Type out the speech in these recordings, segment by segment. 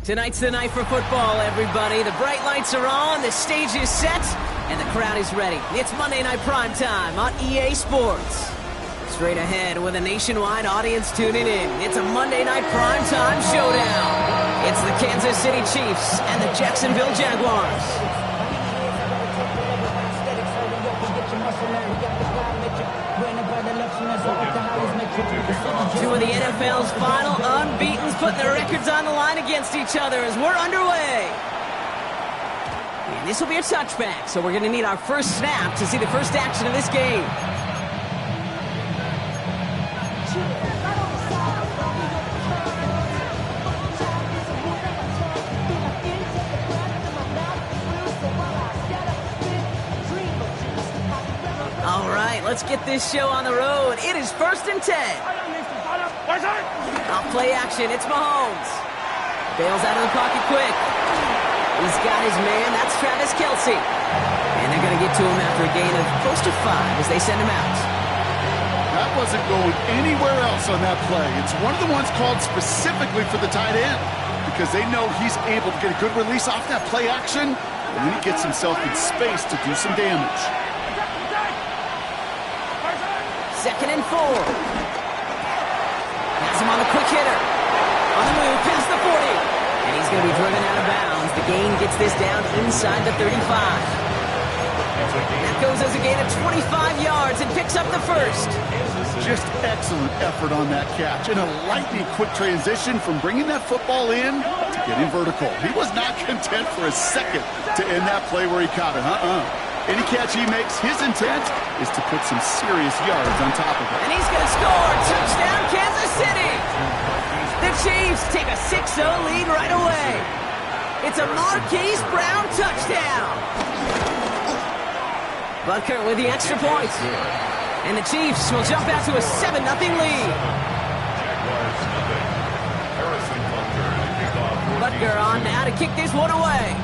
Tonight's the night for football, everybody. The bright lights are on, the stage is set, and the crowd is ready. It's Monday Night Primetime on EA Sports. Straight ahead with a nationwide audience tuning in. It's a Monday Night Primetime showdown. It's the Kansas City Chiefs and the Jacksonville Jaguars. Two of the NFL's final unbeatens putting their records on the line against each other as we're underway. And this will be a touchback, so we're going to need our first snap to see the first action of this game. All right, let's get this show on the road. It is 1st and 10. Off play action, it's Mahomes. Bails out of the pocket quick. He's got his man, that's Travis Kelce. And they're going to get to him after a gain of close to 5 as they send him out. That wasn't going anywhere else on that play. It's one of the ones called specifically for the tight end because they know he's able to get a good release off that play action, and then he gets himself in space to do some damage. 2nd and 4. Has him on the quick hitter. On the move, past the 40. And he's going to be driven out of bounds. The gain gets this down inside the 35. That goes as a gain of 25 yards and picks up the first. Just excellent effort on that catch. And a lightning quick transition from bringing that football in to getting vertical. He was not content for a second to end that play where he caught it. Any catch he makes, his intent is to put some serious yards on top of it. And he's going to score. Touchdown, Kansas City. The Chiefs take a 6-0 lead right away. It's a Marquise Brown touchdown. Butker with the extra point. And the Chiefs will jump out to a 7-0 lead. Butker on now to kick this one away.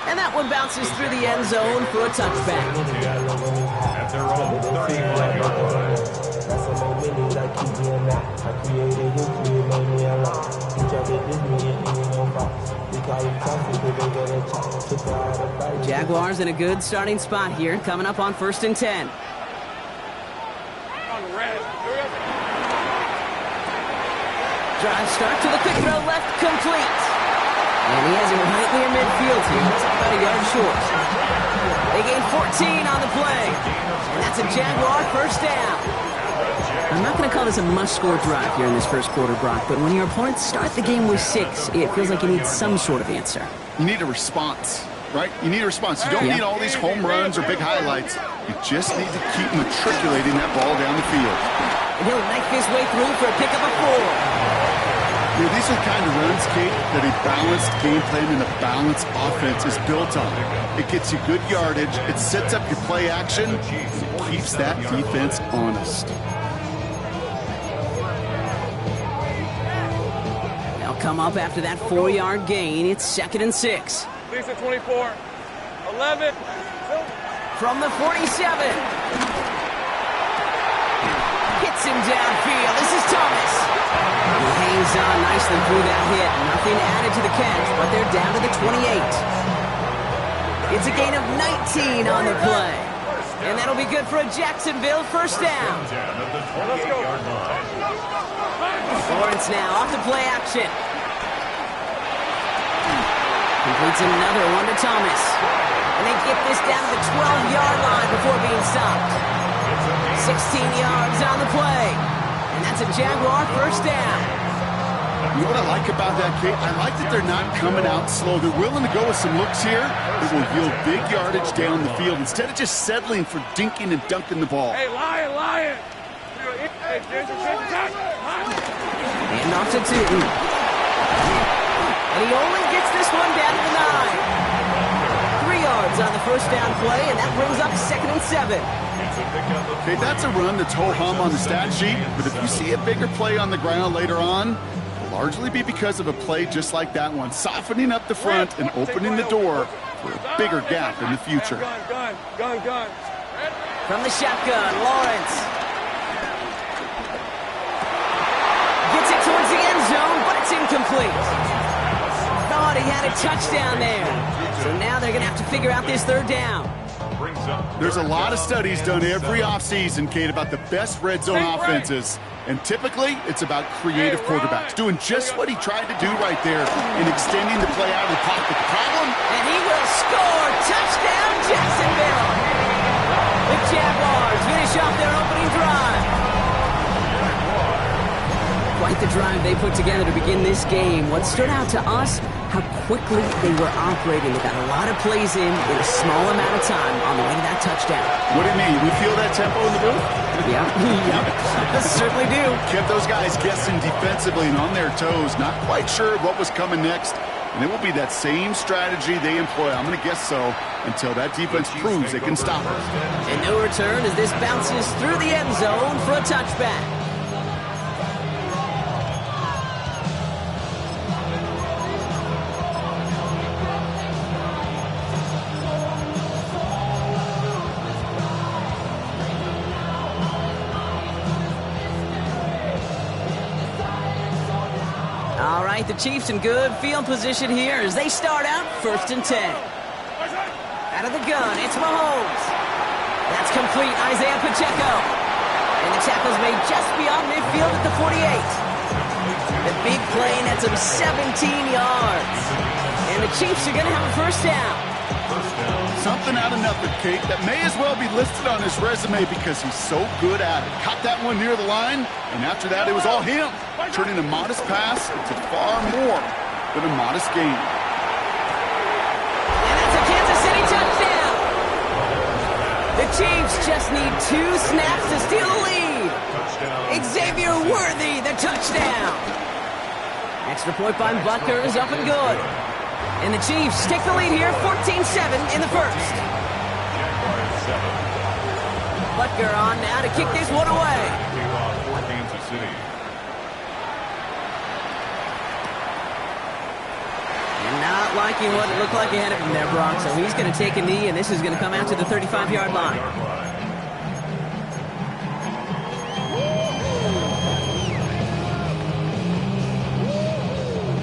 And that one bounces through the end zone for a touchback. At their own 31-yard line. Jaguars in a good starting spot here, coming up on 1st and 10. Drive start to the quick throw left, complete. And he has it right near midfield here. It's about a yard short. They gain 14 on the play. And that's a Jaguar first down. I'm not going to call this a must-score drive here in this first quarter, Brock, but when your opponents start the game with 6, it feels like you need some sort of answer. You need a response, right? You need a response. You don't need all these home runs or big highlights. You just need to keep matriculating that ball down the field. And he'll knife his way through for a pickup of 4. You know, these are the kind of runs, Kate, that a balanced game plan and a balanced offense is built on. It gets you good yardage, it sets up your play action, and keeps that defense honest. They'll come up after that 4-yard gain. It's 2nd and 6. Lisa 24. 11. From the 47. Hits him downfield. This is Thomas. He hangs on nicely through that hit. Nothing added to the catch, but they're down to the 28. It's a gain of 19 on the play. And that'll be good for a Jacksonville first down. Lawrence now off the play action. Completes another one to Thomas. And they get this down to the 12-yard line before being stopped. 16 yards on the play. And that's a Jaguar first down. You know what I like about that, Kate? I like that they're not coming out slow. They're willing to go with some looks here that will yield big yardage down the field instead of just settling for dinking and dunking the ball. Hey, Lion! And off to Tootin. And he only gets this one down to the 9. 3 yards on the first down play, and that brings up 2nd and 7. Okay, that's a run that's ho-hum on the stat sheet, but if you see a bigger play on the ground later on, it'll largely be because of a play just like that one, softening up the front and opening the door for a bigger gap in the future. Gun. From the shotgun, Lawrence. incomplete. Thought he had a touchdown there. So now they're going to have to figure out this third down. There's a lot of studies done every offseason, Kate, about the best red zone offenses. And typically, it's about creative quarterbacks, doing just what he tried to do right there in extending the play out of the pocket. The problem? And he will score. Touchdown, Jacksonville. The Jaguars finish off their opening drive. Quite the drive they put together to begin this game. What stood out to us, how quickly they were operating. They got a lot of plays in a small amount of time on the way to that touchdown. What do you mean? We feel that tempo in the booth? Yeah, yep. Certainly do. Kept those guys guessing defensively and on their toes, not quite sure what was coming next. And it will be that same strategy they employ, I'm going to guess so, until that defense proves they can stop it. And no return as this bounces through the end zone for a touchback. All right, the Chiefs in good field position here as they start out 1st and 10. Out of the gun, it's Mahomes. That's complete, Isaiah Pacheco. And the tackle's made just beyond midfield at the 48. The big play nets him 17 yards. And the Chiefs are going to have a first down. Something out of nothing, Kate, that may as well be listed on his resume because he's so good at it. Caught that one near the line, and after that, it was all him, turning a modest pass into far more than a modest gain. And that's a Kansas City touchdown. The Chiefs just need 2 snaps to steal the lead. Xavier Worthy, the touchdown. Extra point by Butker is up and good. And the Chiefs take the lead here, 14-7 in the first. Butker on now to kick this one away. And not liking what it looked like ahead of him there, Brock. So he's going to take a knee, and this is going to come out to the 35-yard line.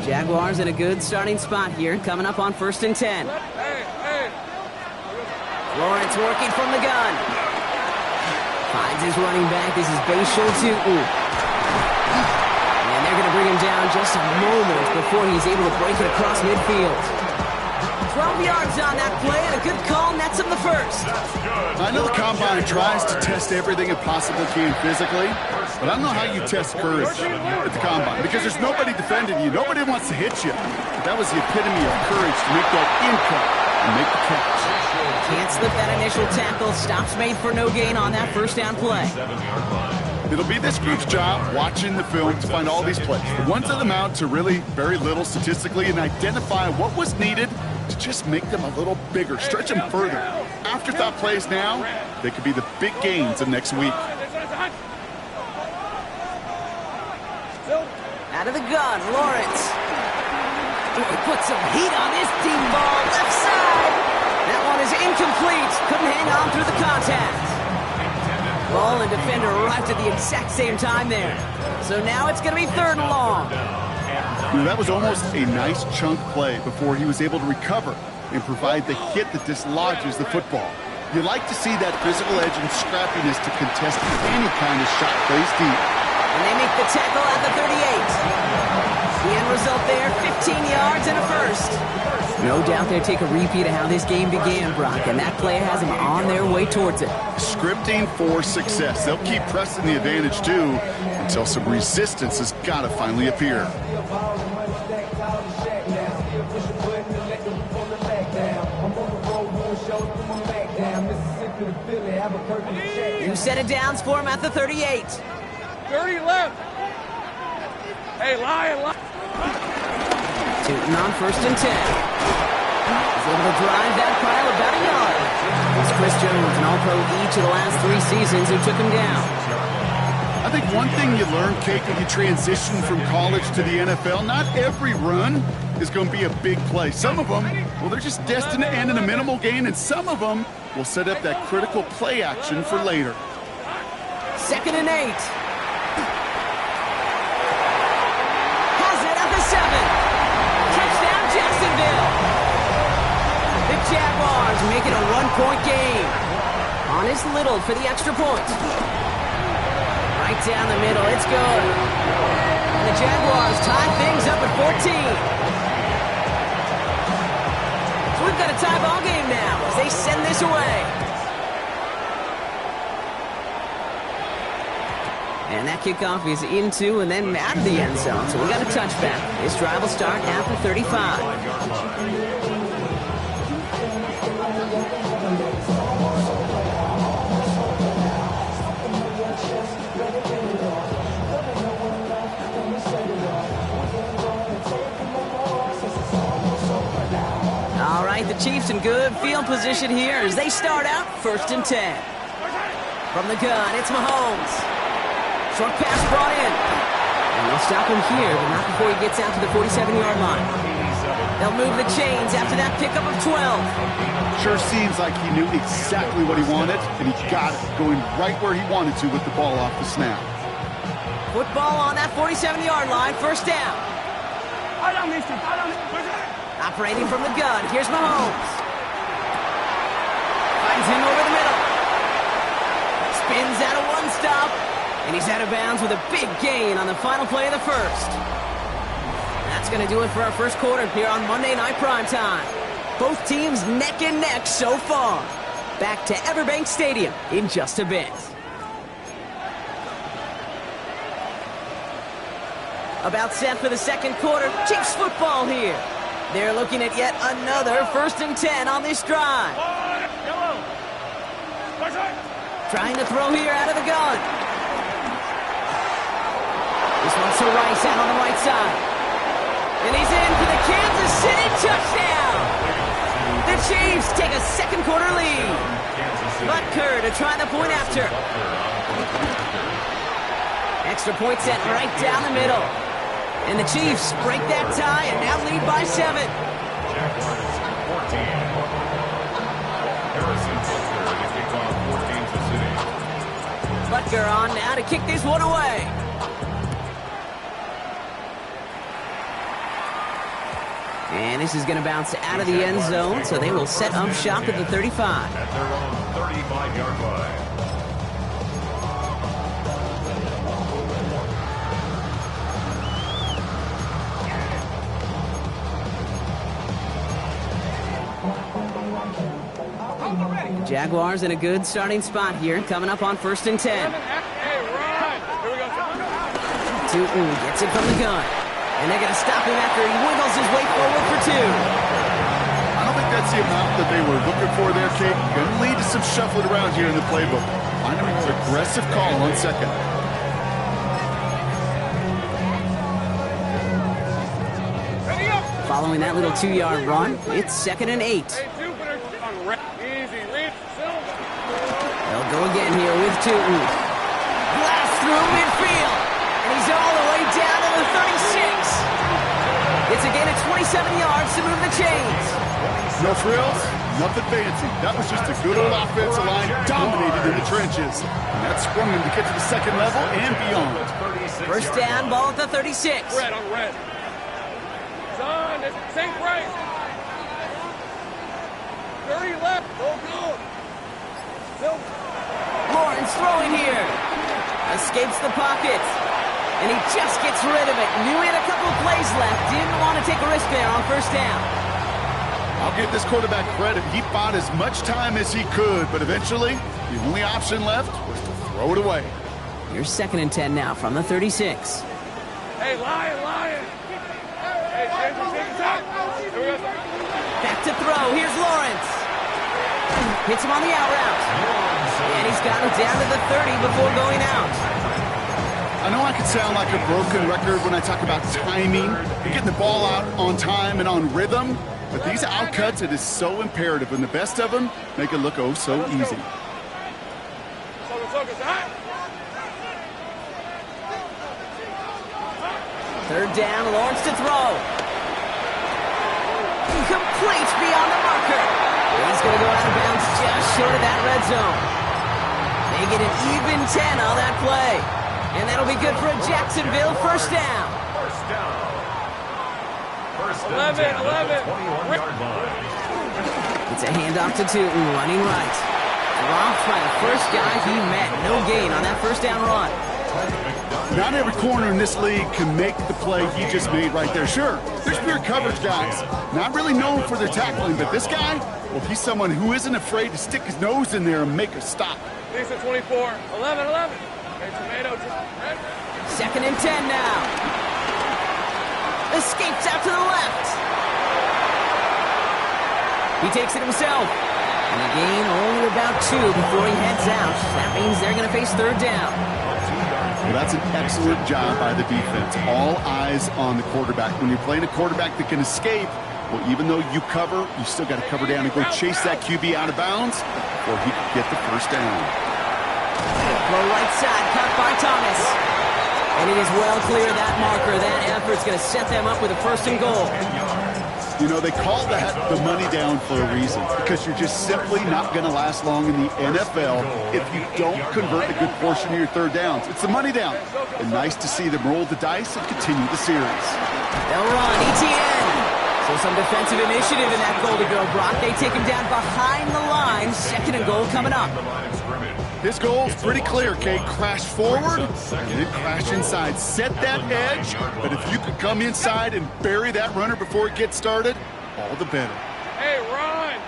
Jaguars in a good starting spot here, coming up on 1st and 10. Lawrence working from the gun. Finds his running back. This is Bashal Tutin. And they're going to bring him down just a moment before he's able to break it across midfield. 12 yards on that play, and a good call nets him the first. I know the Combine tries to test everything it possibly can physically, but I don't know how you test courage at the Combine because there's nobody defending you. Nobody wants to hit you. But that was the epitome of courage to make that in-cut and make the catch. Can't slip that initial tackle. Stops made for no gain on that first down play. It'll be this group's job watching the film to find all these plays. The ones that amount to really very little statistically and identify what was needed to just make them a little bigger, stretch them further. Afterthought plays now, they could be the big gains of next week. Out of the gun, Lawrence. He put some heat on this deep ball, left side. That one is incomplete. Couldn't hang on through the contact. Ball and defender arrived at the exact same time there. So now it's going to be 3rd and long. That was almost a nice chunk play before he was able to recover and provide the hit that dislodges the football. You like to see that physical edge and scrappiness to contest any kind of shot plays deep. And they make the tackle at the 38. The end result there, 15 yards and a first. No doubt they'll take a repeat of how this game began, Brock, and that play has them on their way towards it. Scripting for success. They'll keep pressing the advantage, too, until some resistance has got to finally appear. You set it down for him at the 38. 30 left. Hey, Lion. Tutin on 1st and 10. He's able to drive that pile about a yard. It's Chris Jones, an All-Pro each of the last 3 seasons, who took him down. I think one thing you learn, Kate, when you transition from college to the NFL, not every run is going to be a big play. Some of them, well, they're just destined to end in a minimal gain, and some of them will set up that critical play action for later. 2nd and 8. Has it at the 7. 3-point game. On is Little for the extra point. Right down the middle, it's good. And the Jaguars tie things up at 14. So we've got a tie ball game now as they send this away. And that kickoff is into and then out of the end zone. So we got a touchback. This drive will start after 35. All right, the Chiefs in good field position here as they start out 1st and 10. From the gun, it's Mahomes. Short pass brought in. And they'll stop him here, but not before he gets out to the 47-yard line. They'll move the chains after that pickup of 12. Sure seems like he knew exactly what he wanted, and he got it, going right where he wanted to with the ball off the snap. Football on that 47-yard line, 1st down. Operating from the gun, here's Mahomes. Finds him over the middle. Spins out of one stop. And he's out of bounds with a big gain on the final play of the first. That's going to do it for our first quarter here on Monday Night Primetime. Both teams neck and neck so far. Back to Everbank Stadium in just a bit. About set for the second quarter. Chiefs football here. They're looking at yet another 1st and 10 on this drive. Trying to throw here out of the gun. This one's to Rice out on the right side. And he's in for the Kansas City touchdown. The Chiefs take a second quarter lead. Butker to try the point after. Extra point set right down the middle. And the Chiefs break that tie and now lead by 7. Butker on now to kick this one away. And this is going to bounce out of the end zone, so they will set up shop at the 35. At their own 35-yard line. Jaguars in a good starting spot here, coming up on 1st and 10. Tootin gets it from the gun. And they're going to stop him after he wiggles his way forward for 2. I don't think that's the amount that they were looking for there, Kate. Going to lead to some shuffling around here in the playbook. Find an aggressive call on 2nd. Following that little 2-yard run, it's 2nd and 8. They'll go again here with Tootin. Blast through midfield. And he's all the way down to the 36. It's a gain of 27 yards to move the chains. No frills, nothing fancy. That was just a good old offensive line dominated in the trenches. And that sprung him to get to the second level and beyond. First down, ball at the 36. Red on red. Son, it's St. Bryce. 30 left. Go, go. Lawrence throwing here. Escapes the pocket. And he just gets rid of it. Knew he had a couple plays left. Didn't want to take a risk there on 1st down. I'll give this quarterback credit. He bought as much time as he could, but eventually, the only option left was to throw it away. Here's 2nd and 10 now from the 36. Hey, Lion. Hey, take your time. Back to throw. Here's Lawrence. Hits him on the out route. And he's got it down to the 30 before going out. I know I could sound like a broken record when I talk about timing, getting the ball out on time and on rhythm, but these outcuts, it is so imperative, and the best of them make it look oh so easy. Third down, Lawrence to throw. Complete beyond the marker. He's going to go out of bounds just short of that red zone. They get an even 10 on that play. And that'll be good for a Jacksonville first down. First down. First 11. 21-yard line. It's a handoff to Tootin, running right. Dropped by the first guy he met. No gain on that first down run. Not every corner in this league can make the play he just made right there. Sure, there's pure coverage guys, not really known for their tackling, but this guy, well, he's someone who isn't afraid to stick his nose in there and make a stop. Lisa 24, 11. Hey, tomato, red. 2nd and 10 now. Escapes out to the left. He takes it himself. And a gain only about 2 before he heads out. That means they're going to face 3rd down. Well, that's an excellent job by the defense. All eyes on the quarterback. When you're playing a quarterback that can escape, well, even though you cover, you still got to cover down and go chase that QB out of bounds before he can get the first down. Low right side, cut by Thomas. And he is well clear of that marker. That effort's going to set them up with a 1st and goal. You know, they call that the money down for a reason, because you're just simply not going to last long in the NFL if you don't convert a good portion of your 3rd downs. It's the money down. And nice to see them roll the dice and continue the series. They'll run, ETN. So some defensive initiative in that goal to go, Brock. They take him down behind the line. 2nd and goal coming up. His goal's pretty clear, Kate. Crash forward and then crash inside. Set that edge, but if you could come inside and bury that runner before it gets started, all the better. Hey, run.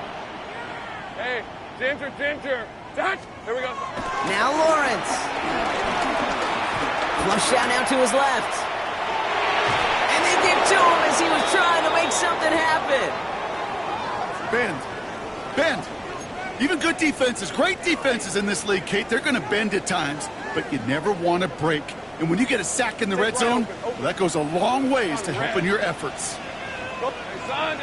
Hey, Ginger. Touch. Here we go. Now Lawrence. Flush out now to his left. And they get to him as he was trying to make something happen. Bend. Even good defenses, great defenses in this league, Kate, they're going to bend at times, but you never want to break. And when you get a sack in the red zone, well, that goes a long ways to helping your efforts. Hey, son.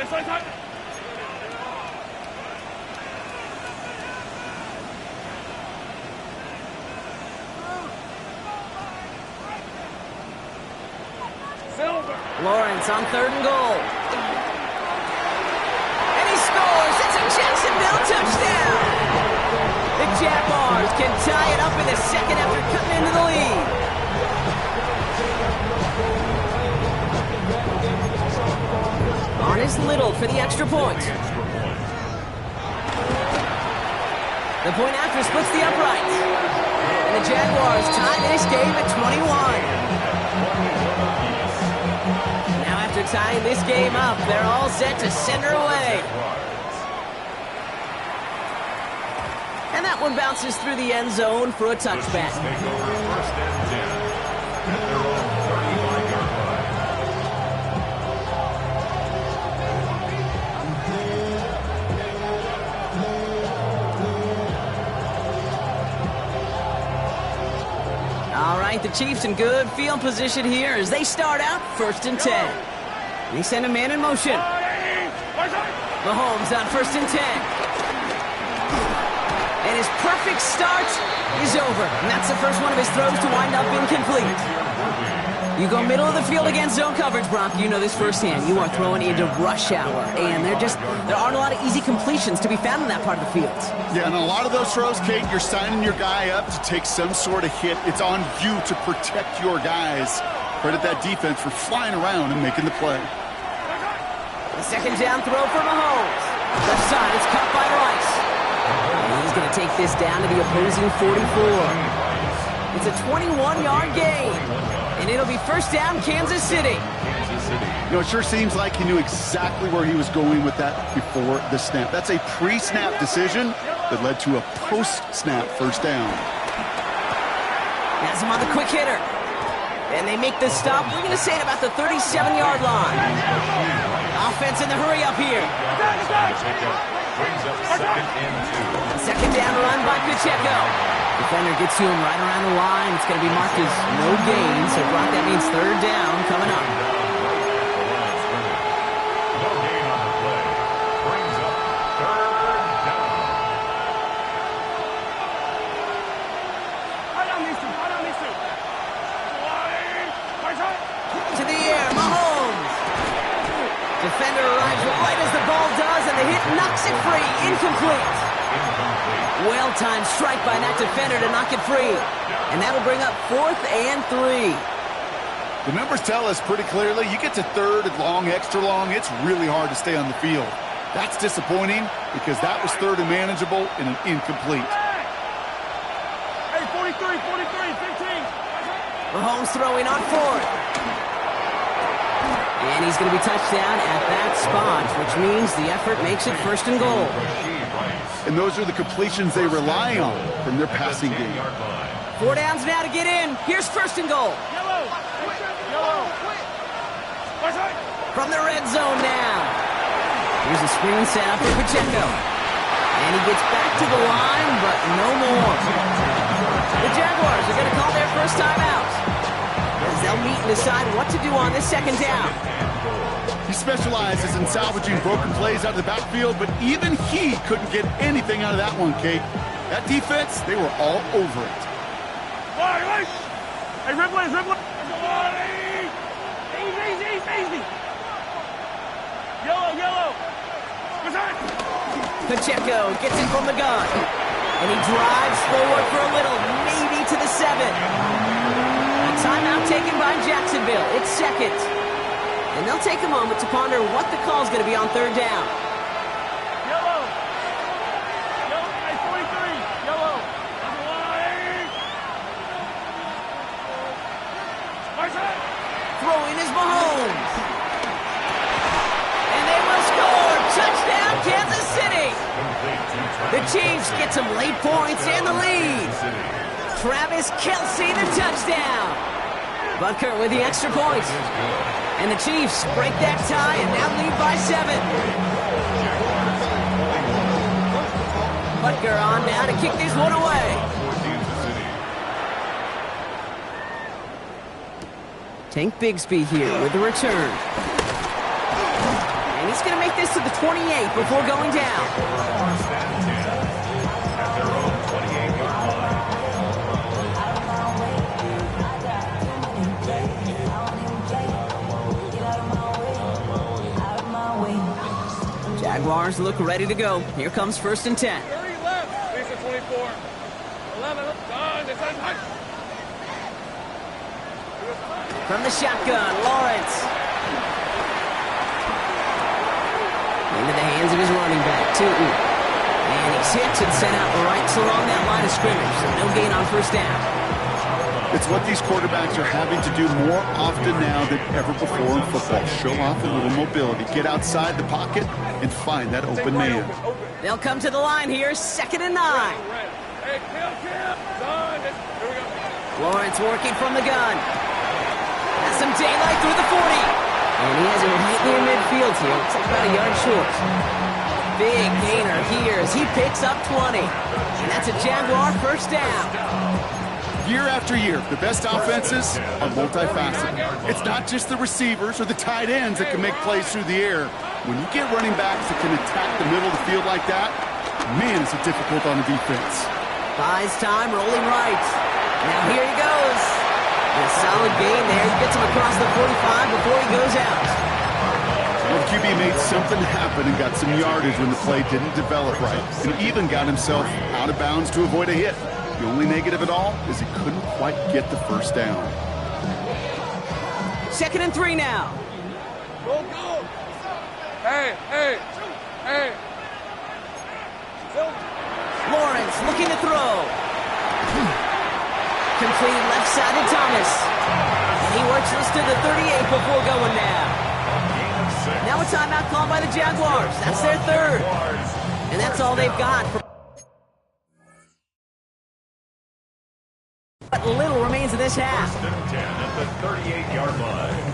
Silver. Lawrence on 3rd and goal. And he scores. It's a Jacksonville touchdown. The Jaguars can tie it up in the 2nd after cutting into the lead. On is Little for the extra point. The point after splits the upright. And the Jaguars tie this game at 21. Now after tying this game up, they're all set to send her away. And that one bounces through the end zone for a touchback. All right, the Chiefs in good field position here as they start out 1st and 10. They send a man in motion. Mahomes on 1st and 10. And his perfect start is over. And that's the first one of his throws to wind up incomplete. You go middle of the field against zone coverage, Brock. You know this firsthand. You are throwing into rush hour. And there aren't a lot of easy completions to be found in that part of the field. Yeah, and a lot of those throws, Kate, you're signing your guy up to take some sort of hit. It's on you to protect your guys. Credit that defense for flying around and making the play. The 2nd down throw for Mahomes. Left side, it's caught by Rice. And he's going to take this down to the opposing 44. It's a 21-yard gain. And it'll be 1st down, Kansas City. You know, it sure seems like he knew exactly where he was going with that before the snap. That's a pre-snap decision that led to a post-snap 1st down. Has him on the quick hitter. And they make the stop. We're going to say at about the 37-yard line. Offense in the hurry up here. Brings up 2nd and 2. 2nd down run by Pacheco. Defender gets to him right around the line. It's going to be marked as no gain. So, Brock, that means 3rd down coming up. No gain on the play. Brings up 3rd down. To the air, Mahomes. Defender arrives right as the ball does, and the hit knocks it free. Incomplete. Well-timed strike by that defender to knock it free. And that'll bring up 4th and 3. The numbers tell us pretty clearly, you get to 3rd and long, extra long, it's really hard to stay on the field. That's disappointing because that was third and manageable and an incomplete. Hey, 43, 15. Mahomes throwing on fourth. And he's going to be touchdown at that spot, which means the effort makes it first and goal. And those are the completions they rely on from their passing game. 4 downs now to get in. Here's first and goal. Yellow. From the red zone now. Here's a screen set up for Pacheco. And he gets back to the line, but no more. The Jaguars are going to call their first time out, as they'll meet and decide what to do on this second down. He specializes in salvaging broken plays out of the backfield, but even he couldn't get anything out of that one, Kate. That defense, they were all over it. Hey, Ripley. Easy. Yellow. Pacheco gets it from the gun. And he drives forward for a little, maybe to the 7. A timeout taken by Jacksonville. It's second. And they'll take a moment to ponder what the call is going to be on third down. Yellow. Hey, 43. Yellow. Throwing is Mahomes. And they will score. Touchdown, Kansas City. The Chiefs get some late points and the lead. Travis Kelce, the touchdown. Butker with the extra points. And the Chiefs break that tie and now lead by 7. Butker on now to kick this one away. Tank Bigsby here with the return. And he's going to make this to the 28 before going down. Jaguars look ready to go. Here comes first and 10. 30 left. Lisa 24. 11. Done. It's untouched. From the shotgun, Lawrence. Into the hands of his running back, Tootin. And he's hit and sent out right along that line of scrimmage, so no gain on first down. It's what these quarterbacks are having to do more often now than ever before in football. Show off a little mobility, get outside the pocket, and find that open man. They'll come to the line here, 2nd and 9. Hey, kill. Done. Here we go. Lawrence working from the gun. Has some daylight through the 40. And he has it right near midfield here. Looks like about a yard short. Big gainer here as he picks up 20. And that's a Jaguar first down. Year after year, the best offenses are multifaceted. It's not just the receivers or the tight ends that can make plays through the air. When you get running backs that can attack the middle of the field like that, man, is it difficult on the defense. Buys time, rolling right. Now here he goes. And a solid gain there. He gets him across the 45 before he goes out. Well, QB made something happen and got some yardage when the play didn't develop right. And even got himself out of bounds to avoid a hit. The only negative at all is he couldn't quite get the first down. 2nd and 3 now. Go. Hey. Lawrence looking to throw. Completed left side to Thomas. And he works this to the 38 before going down. Now a timeout called by the Jaguars. That's their 3rd. And that's all they've got. But little remains of this half. 1st and 10 at the 38-yard line.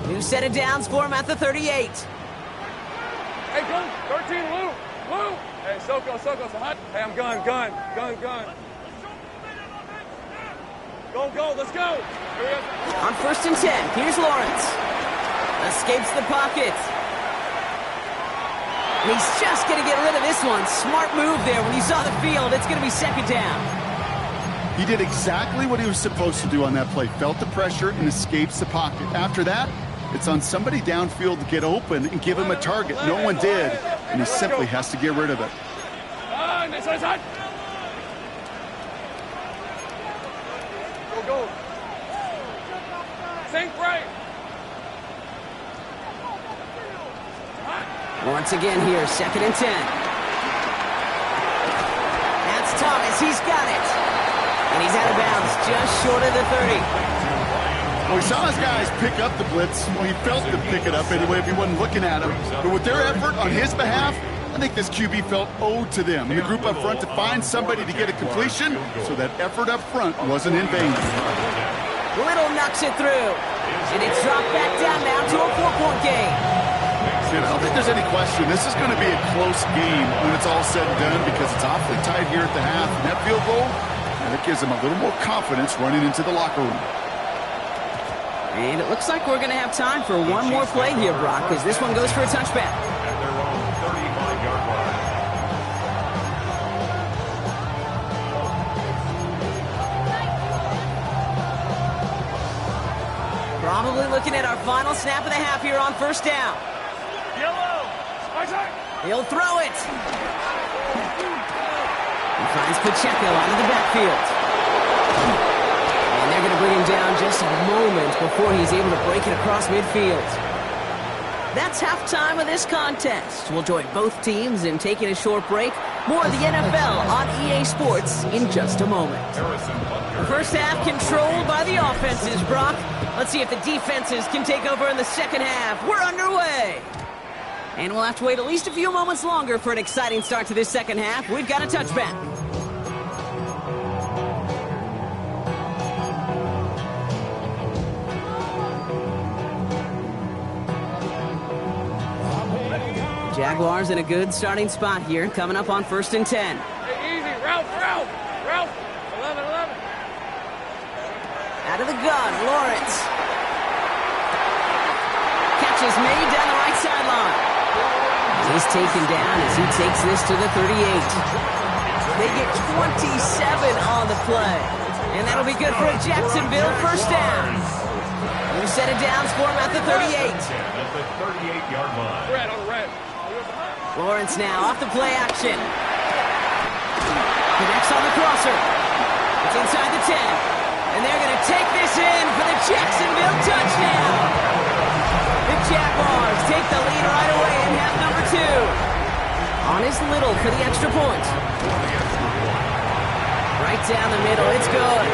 New set of downs for him at the 38. Hey, gun. 13, Lou. Hey, Soko, so hot. Hey, I'm gun. Go, let's go. Here we go. On 1st and 10, here's Lawrence. Escapes the pocket. And he's just going to get rid of this one. Smart move there. When you saw the field, it's going to be 2nd down. He did exactly what he was supposed to do on that play. Felt the pressure and escapes the pocket. After that, It's on somebody downfield to get open and give him a target. No one did, and he simply has to get rid of it. Go. Sink right. Once again here, 2nd and 10. That's Thomas. He's got it. And he's out of bounds just short of the 30. Well, we saw his guys pick up the blitz. Well, he felt them pick it up anyway if he wasn't looking at him. But with their effort on his behalf, I think this QB felt owed to them and the group up front to find somebody to get a completion, so that effort up front wasn't in vain. Little knocks it through. And it's dropped back down now to a 4-point game. I don't think there's any question this is going to be a close game when it's all said and done, because it's awfully tight here at the half. And that field goal, and it gives them a little more confidence running into the locker room. And it looks like we're going to have time for one more play here, Brock, because this one goes for a touchback. At their own 35-yard line. Probably looking at our final snap of the half here on 1st down. Yellow. He'll throw it. He finds Pacheco out of the backfield. And they're going to bring him down just a moment before he's able to break it across midfield. That's halftime of this contest. We'll join both teams in taking a short break. More of the NFL on EA Sports in just a moment. The first half controlled by the offenses, Brock. Let's see if the defenses can take over in the second half. We're underway. And we'll have to wait at least a few moments longer for an exciting start to this second half. We've got a touchback. Jaguars in a good starting spot here, coming up on 1st and 10. Hey, easy. Ralph. 11. Out of the gun, Lawrence. Catch is made down the right sideline. He's taken down as he takes this to the 38. They get 27 on the play. And that'll be good for a Jacksonville first down. New set of downs for him at the 38. At the 38-yard line. Red on red. Lawrence now off the play action. Connects on the crosser. It's inside the 10. And they're going to take this in for the Jacksonville touchdown. The Jaguars take the lead right away in half number 2. On is Little for the extra point. Right down the middle. It's good.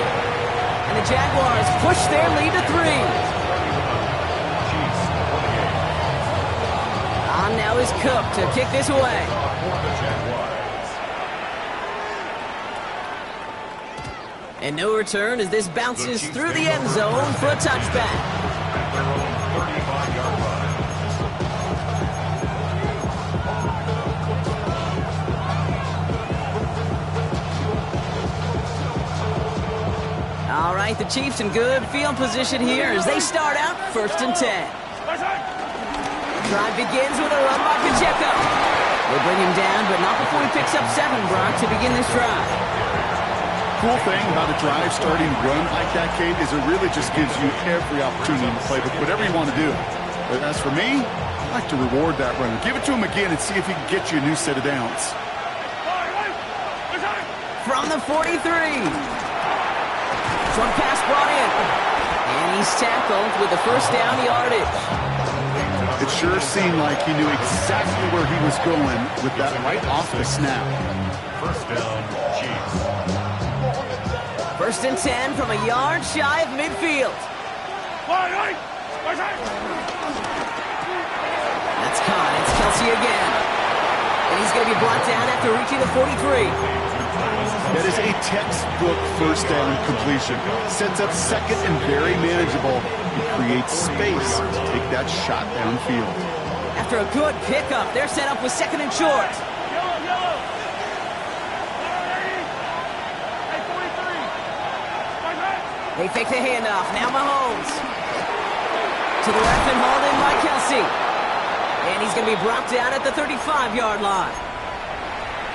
And the Jaguars push their lead to 3. On now is Cook to kick this away. And no return as this bounces through the end zone for a touchback. At their own 35-yard line. All right, the Chiefs in good field position here as they start out 1st and 10. Drive begins with a run by Pacheco. They bring him down, but not before he picks up 7, Brock, to begin this drive. Cool thing about a drive starting run like that, Kate, is it really just gives you every opportunity to play with whatever you want to do. But as for me, I like to reward that runner. Give it to him again and see if he can get you a new set of downs. From the 43. Short pass brought in. And he's tackled with the first down yardage. It sure seemed like he knew exactly where he was going with that right off the snap. First down, Chiefs. 1st and 10 from a yard shy of midfield. That's caught. It's Kelsey again. And he's going to be brought down after reaching the 43. That is a textbook first down completion. Sets up second and very manageable. It creates space to take that shot downfield. After a good pickup, they're set up with 2nd and short. They fake the handoff. Now Mahomes. To the left and hauled in by Kelsey. And he's going to be brought down at the 35-yard line.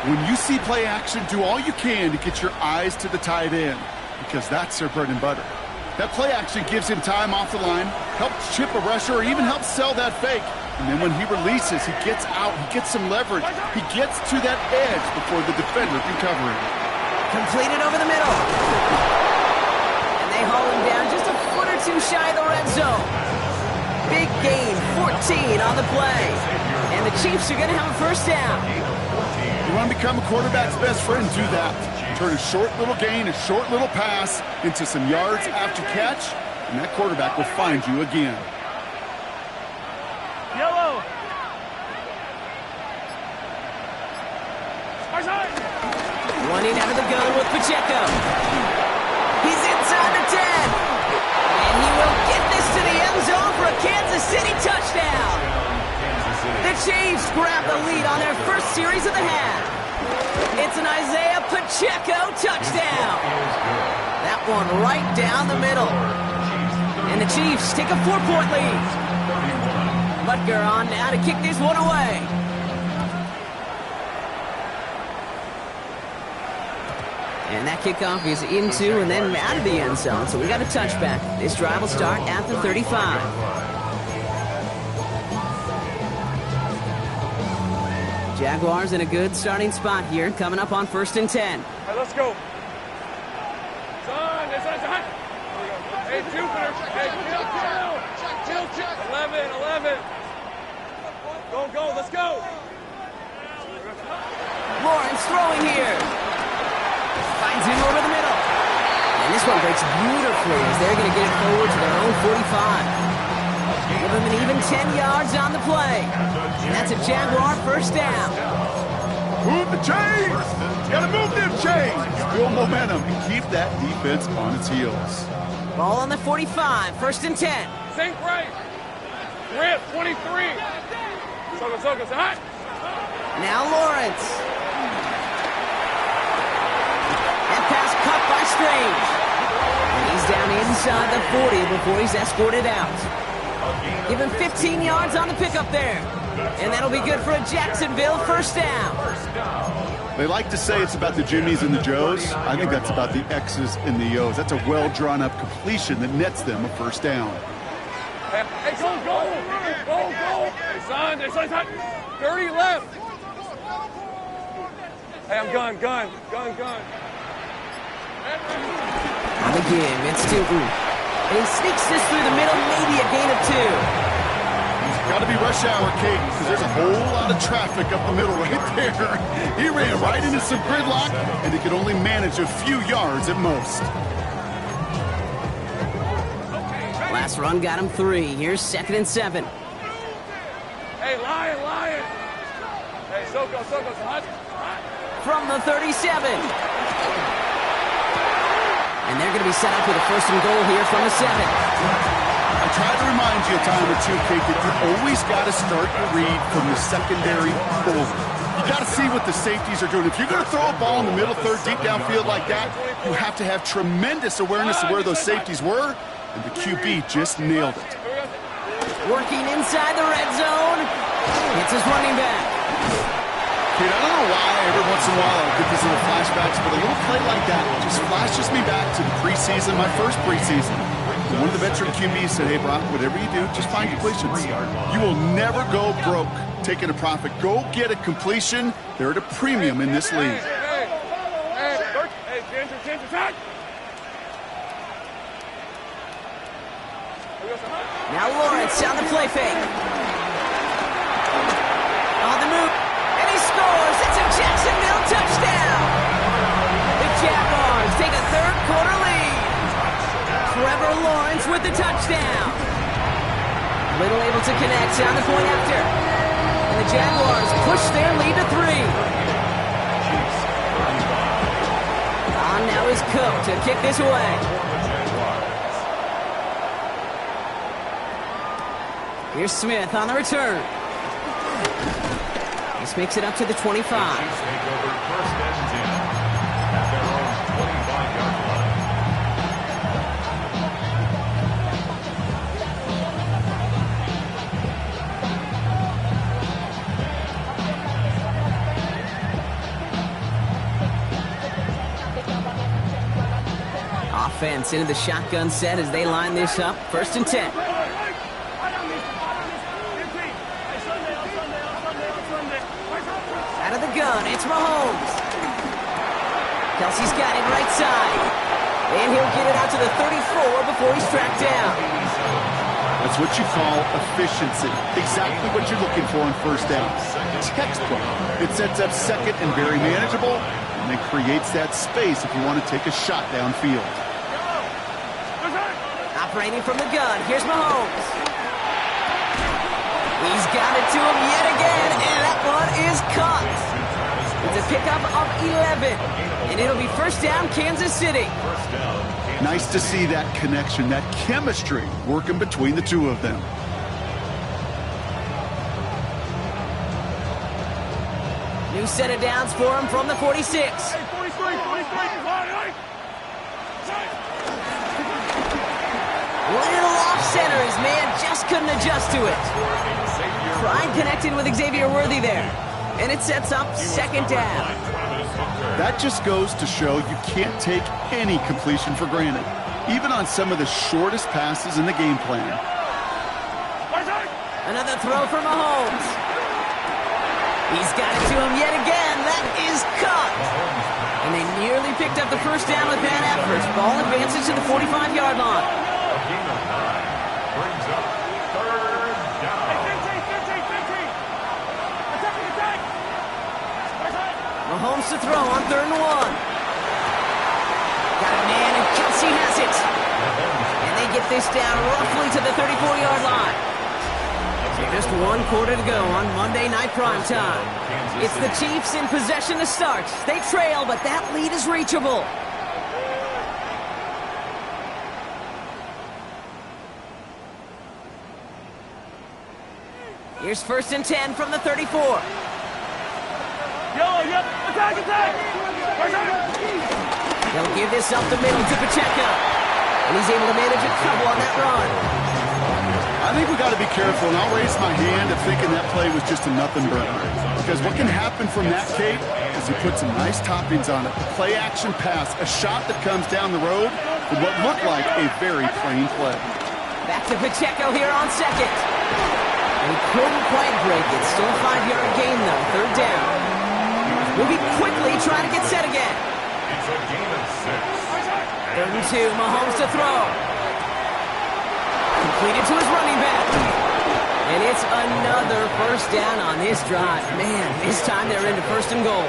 When you see play action, do all you can to get your eyes to the tight end, because that's their bread and butter. That play action gives him time off the line, helps chip a rusher, or even helps sell that fake. And then when he releases, he gets out, he gets some leverage. He gets to that edge before the defender can cover him. Completed over the middle. And they haul him down just a foot or two shy of the red zone. Big gain, 14 on the play. And the Chiefs are going to have a first down. You want to become a quarterback's best friend, do that. Turn a short little gain, a short little pass into some yards after catch, and that quarterback will find you again. Yellow. Running out of the gun with Pacheco. He's inside the 10. And he will get this to the end zone for a Kansas City touchdown. The Chiefs grab the lead on their first series of the half. It's an Isaiah Pacheco touchdown. That one right down the middle. And the Chiefs take a 4-point lead. Butker on now to kick this one away. And that kickoff is into and then out of the end zone. So we got a touchback. This drive will start at the 35. Jaguars in a good starting spot here, coming up on 1st and 10. All right, let's go. Son, it's hot. Hey, Jupiter. Hey, chill. 11. Go, let's go. Lawrence throwing here. Finds him over the middle. And this one breaks beautifully as they're going to get it forward to their own 45. Give them an even 10 yards on the play. And that's a Jaguar first down. Move the chains! Gotta move them chains! Build momentum and keep that defense on its heels. Ball on the 45, 1st and 10. Sink right. Grip, 23. Soka, hot. Now Lawrence. And pass caught by Strange. And he's down inside the 40 before he's escorted out. Give him 15 yards on the pickup there. And that'll be good for a Jacksonville first down. They like to say it's about the Jimmies and the Joes. I think that's about the X's and the O's. That's a well-drawn-up completion that nets them a first down. Hey, go. Hey, son, it's hot. 30 left. Hey, I'm gun. On the give, it's Tootin. And he sneaks this through the middle, maybe a gain of 2. Got to be rush hour, Kate, because there's a whole lot of traffic up the middle right there. He ran right into some gridlock, and he could only manage a few yards at most. Last run got him 3. Here's 2nd and 7. Hey, Lion. Hey, Soko's hot. From the 37. And they're going to be set up with a 1st and goal here from the 7. I try to remind you a time or two, Kate, that you always got to start your read from the secondary forward. You got to see what the safeties are doing. If you're going to throw a ball in the middle third, deep downfield like that, you have to have tremendous awareness of where those safeties were, and the QB just nailed it. Working inside the red zone. It's his running back. Kate, I don't know why every once in a while I'll get these little flashbacks, but a little play like that just flashes me back to the preseason, my first preseason. And one of the veteran QBs said, hey, Brock, whatever you do, just find completions. You will never go broke taking a profit. Go get a completion. They're at a premium in this league. Hey, Ginger, hot. Now Lawrence on the play fake. On the move. And he scores. It's a Jacksonville touchdown. The Jaguars take a 3rd quarter lead. Trevor Lawrence with the touchdown. Little able to connect on the point after. And the Jaguars push their lead to 3. On now is Cook to kick this away. Here's Smith on the return. This makes it up to the 25. Take over 1st and 10 at their own 25-yard line. offense into the shotgun set as they line this up. 1st and 10. Out of the gun, it's Mahomes. Kelsey's got it right side. And he'll get it out to the 34 before he's tracked down. That's what you call efficiency. Exactly what you're looking for on 1st down. Textbook. It sets up 2nd and very manageable, and it creates that space if you want to take a shot downfield. Operating from the gun, here's Mahomes. He's got it to him yet again, and that one is caught. It's a pickup of 11, and it'll be 1st down, Kansas City. Nice to see that connection, that chemistry working between the two of them. New set of downs for him from the 46. Little off center. His man just couldn't adjust to it. Prime connected with Xavier Worthy there. And it sets up 2nd down. That just goes to show you can't take any completion for granted, even on some of the shortest passes in the game plan. Another throw for Mahomes. He's got it to him yet again. That is caught. And they nearly picked up the 1st down with that effort. Ball advances to the 45-yard line. A gain of 9 brings up 3rd down. Mahomes to throw on 3rd and 1. Got a man, and Kelsey has it. And they get this down roughly to the 34-yard line. So just 1 quarter to go on Monday Night Primetime. It's the Chiefs in possession to start. They trail, but that lead is reachable. Here's 1st and 10 from the 34. Attack! They'll give this up the middle to Pacheco. And he's able to manage a couple on that run. I think we got to be careful, and I'll raise my hand of thinking that play was just a nothing burger. Because what can happen from that, Kate, is you put some nice toppings on it. A play-action pass, a shot that comes down the road for what looked like a very plain play. Back to Pacheco here on 2nd. And he couldn't quite break it. Still a 5-yard gain, though. 3rd down. We'll be quickly trying to get set again. It's a gain of 6. 3rd and 2, Mahomes to throw. Completed to his running back. And it's another 1st down on this drive. Man, this time they're into 1st and goal.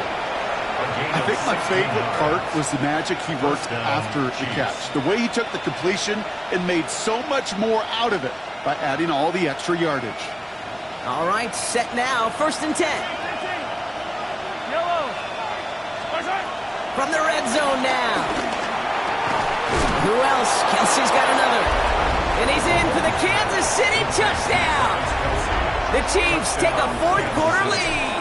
I think my favorite part was the magic he worked after the catch. The way he took the completion and made so much more out of it by adding all the extra yardage. All right, set now, 1st and 10. From the red zone now. Who else? Kelsey's got another. And he's in for the Kansas City touchdown. The Chiefs take a 4th quarter lead.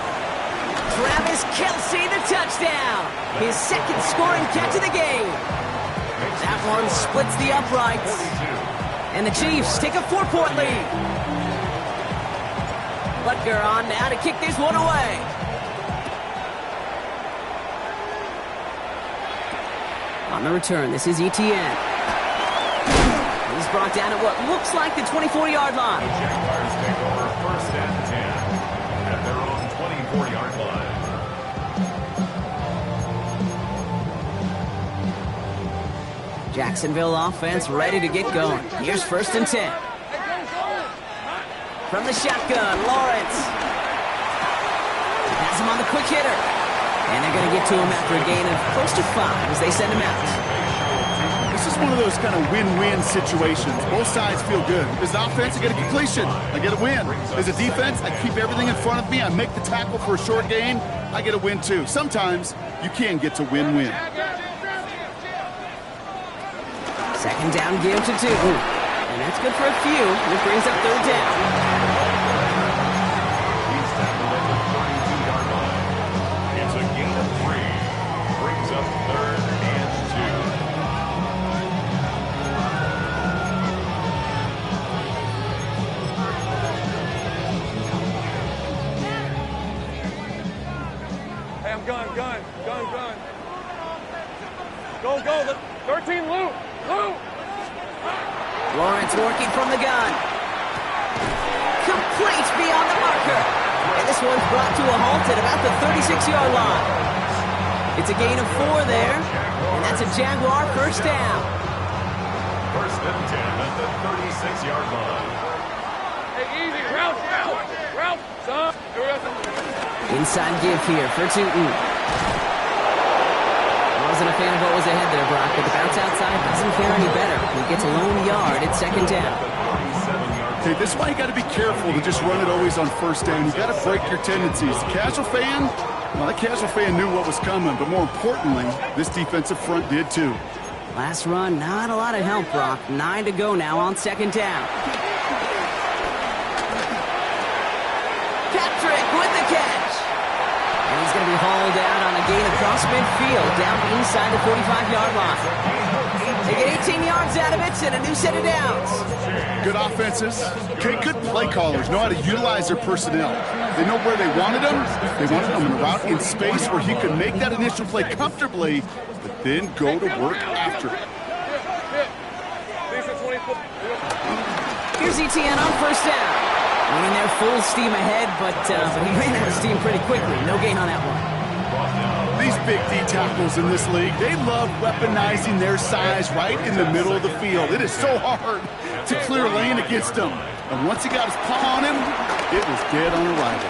Travis Kelsey, the touchdown. His 2nd scoring catch of the game. That one splits the uprights. And the Chiefs take a 4-point lead. Butker on now to kick this one away. On the return, this is Etienne. He's brought down at what looks like the 24-yard line. The Jaguars take over 1st and 10 at their own 24-yard line. Jacksonville offense ready to get going. Here's 1st and 10. From the shotgun, Lawrence. Has him on the quick hitter. And they're going to get to him after a gain of close to 5 as they send him out. This is one of those kind of win-win situations. Both sides feel good. As an offense, I get a completion. I get a win. As a defense, I keep everything in front of me. I make the tackle for a short gain. I get a win, too. Sometimes you can get to win-win. 2nd down, give to 2. And that's good for a few. It brings up 3rd down. He's tackled at the 32-yard line. It's a gain of 3. Brings up 3rd and 2. Hey, I'm gun. Go. 13 loop. Lawrence working from the gun. Complete beyond the marker. And this one's brought to a halt at about the 36-yard line. It's a gain of 4 there, and that's a Jaguar first down. First and 10 at the 36-yard line. Hey, easy. Ralph, son. Here we go. Inside give here for Tootin. Wasn't a fan of what was ahead there, Brock, but the bounce outside doesn't fare any better. He gets a lone yard at second down. Okay, this is why you got to be careful to just run it always on first down. You got to break your tendencies. The casual fan, well, the casual fan knew what was coming, but more importantly, this defensive front did too. Last run, not a lot of help, Brock. 9 to go now on second down. Patrick with the catch. And he's going to be hauled out on a gain across midfield, down inside the 45-yard line. They get 18 yards out of it and a new set of downs. Good offenses. Okay, good play callers know how to utilize their personnel. They know where they wanted them. They wanted them in a route in space where he could make that initial play comfortably, but then go to work after it. Here's ETN on first down. Running their full steam ahead, but he ran out of steam pretty quickly. No gain on that one. These big D tackles in this league, they love weaponizing their size right in the middle of the field. It is so hard to clear lane against them. And once he got his paw on him, it was dead on arrival.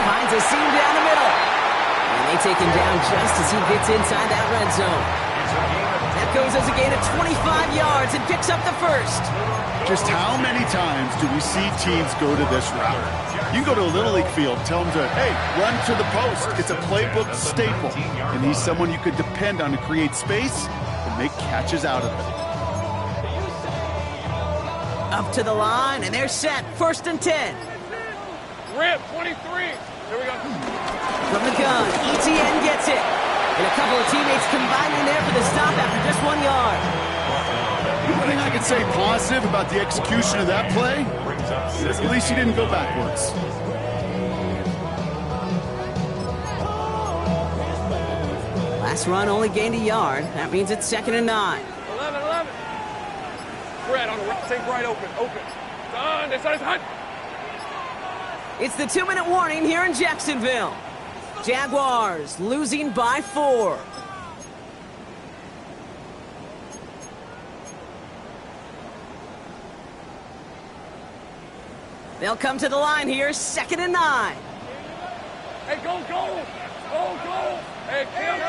Finds a seam down the middle. And they take him down just as he gets inside that red zone. That goes as a gain of 25 yards and picks up the first. Just how many times do we see teams go to this route? You can go to a Little League field, tell them to, hey, run to the post. It's a playbook staple. And he's someone you could depend on to create space and make catches out of it. Up to the line, and they're set. First and 10. Rip, 23. Here we go. From the gun, ETN gets it. And a couple of teammates combining there for the stop after just 1 yard. One thing I could say positive about the execution of that play, at least he didn't go backwards. Last run only gained a yard. That means it's second and 9. 11. Brett on the right, take right open. Done, this side's hot. It's the 2-minute warning here in Jacksonville. Jaguars losing by 4. They'll come to the line here, second and 9. Hey, go. Hey, kill.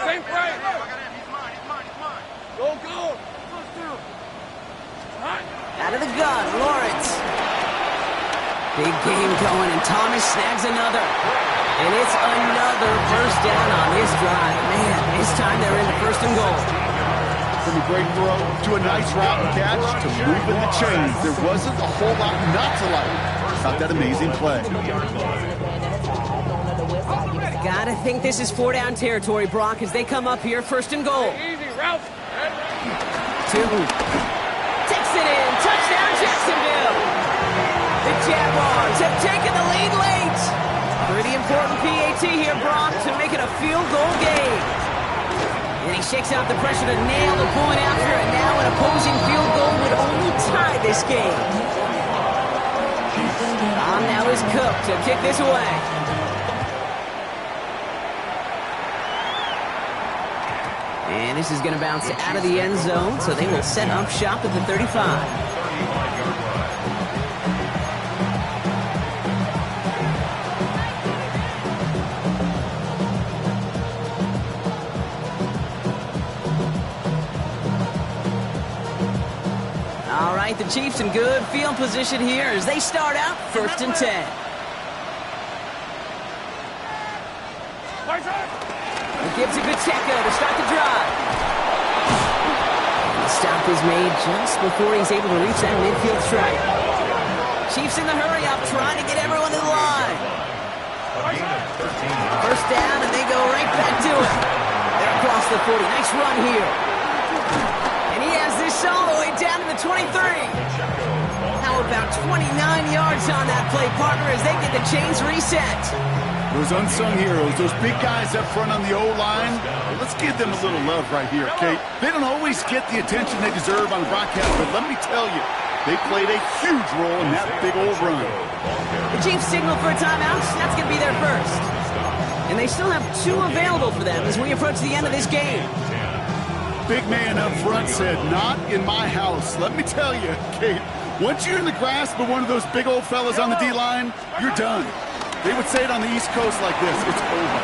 Same play. Go. Out of the gun, Lawrence. Big game going, and Thomas snags another. And it's another first down on this drive. Man, this time they're in the first and goal. From a great throw to a nice route and catch to moving the chains, there wasn't a whole lot not to like about that amazing play. Gotta think this is 4-down territory, Brock, as they come up here, first and goal. Easy, Ralph. 2. Takes it in. Touchdown, Jacksonville. The Jaguars have taken the lead late. Pretty important PAT here, Brock, to make it a field goal game. And he shakes out the pressure to nail the point after, and now an opposing field goal would only tie this game. On now is Cook to kick this away. And this is going to bounce out of the end zone, so they will set up shop at the 35. All right, the Chiefs in good field position here as they start out first and 10. He gives it Pacheco to start the drive. The stop is made just before he's able to reach that midfield stripe. Chiefs in the hurry-up, trying to get everyone to the line. First down, and they go right back to it. They're across the 40. Nice run here. And he has this all the way down to the 23. How about 29 yards on that play, partner, as they get the chains reset. Those unsung heroes, those big guys up front on the O-line, well, let's give them a little love right here, Kate. They don't always get the attention they deserve on the broadcast, but let me tell you, they played a huge role in that big old run. The Chiefs signal for a timeout. That's going to be their first. And they still have 2 available for them as we approach the end of this game. Big man up front said, not in my house. Let me tell you, Kate, once you're in the grasp of one of those big old fellas on the D-line, you're done. They would say it on the East Coast like this, it's over.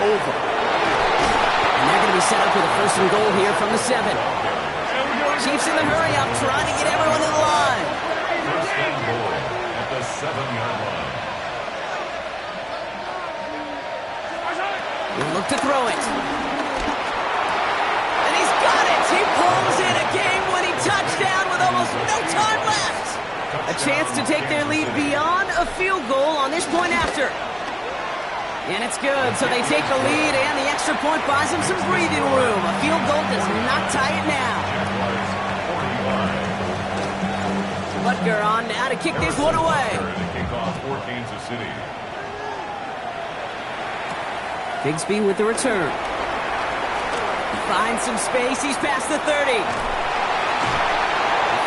Over. And they're going to be set up with a 1st and goal here from the 7. Chiefs in the hurry-up, trying to get everyone to the line. First and goal at the 7-yard line. He'll look to throw it. And he's got it! He pulls in a game-winning touchdown with almost no time left. A chance to take their lead beyond a field goal on this point after. And it's good, so they take the lead, and the extra point buys them some breathing room. A field goal does not tie it now. Butker on now to kick this one away. To kick off for Kansas City. Bigsby with the return. Finds some space, he's past the 30.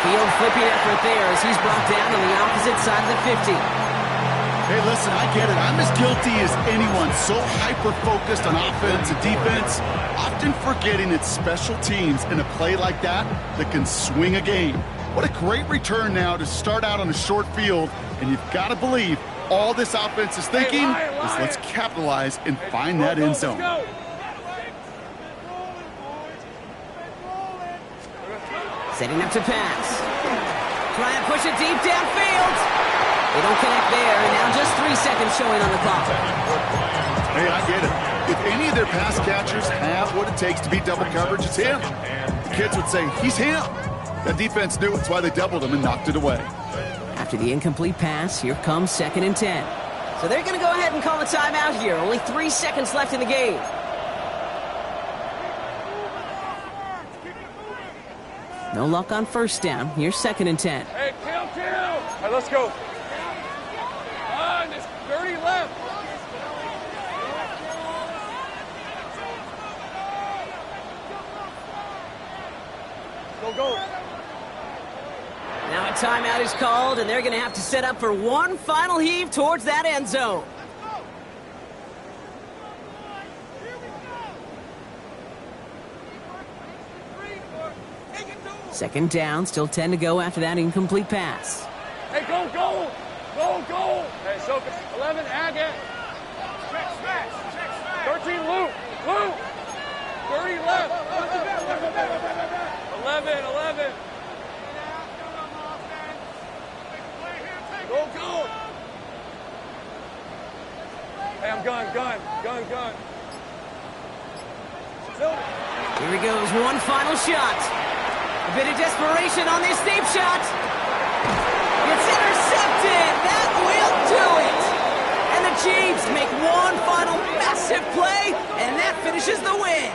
Field flipping effort there as he's brought down on the opposite side of the 50. Hey, listen, I get it. I'm as guilty as anyone. So hyper-focused on offense and defense, often forgetting it's special teams in a play like that can swing a game. What a great return now to start out on a short field, and you've got to believe all this offense is thinking is let's capitalize and find that end zone. Setting up to pass. Trying to push it deep downfield. They don't connect there, and now just 3 seconds showing on the clock. Hey, I get it. If any of their pass catchers have what it takes to beat double coverage, it's him. The kids would say, he's him. That defense knew it. That's why they doubled him and knocked it away. After the incomplete pass, here comes 2nd and 10. So they're going to go ahead and call a timeout here. Only 3 seconds left in the game. No luck on 1st down. Here's 2nd and 10. Hey, kill. All right, let's go. There's 30 left. Go. Now a timeout is called, and they're going to have to set up for one final heave towards that end zone. Second down, still 10 to go after that incomplete pass. Hey, go. Hey, so 11, Agate. 13, Luke. 30 left. 11. Go. Hey, I'm gun. Here he goes, one final shot. A bit of desperation on this deep shot. It's intercepted. That will do it. And the Chiefs make one final massive play, and that finishes the win.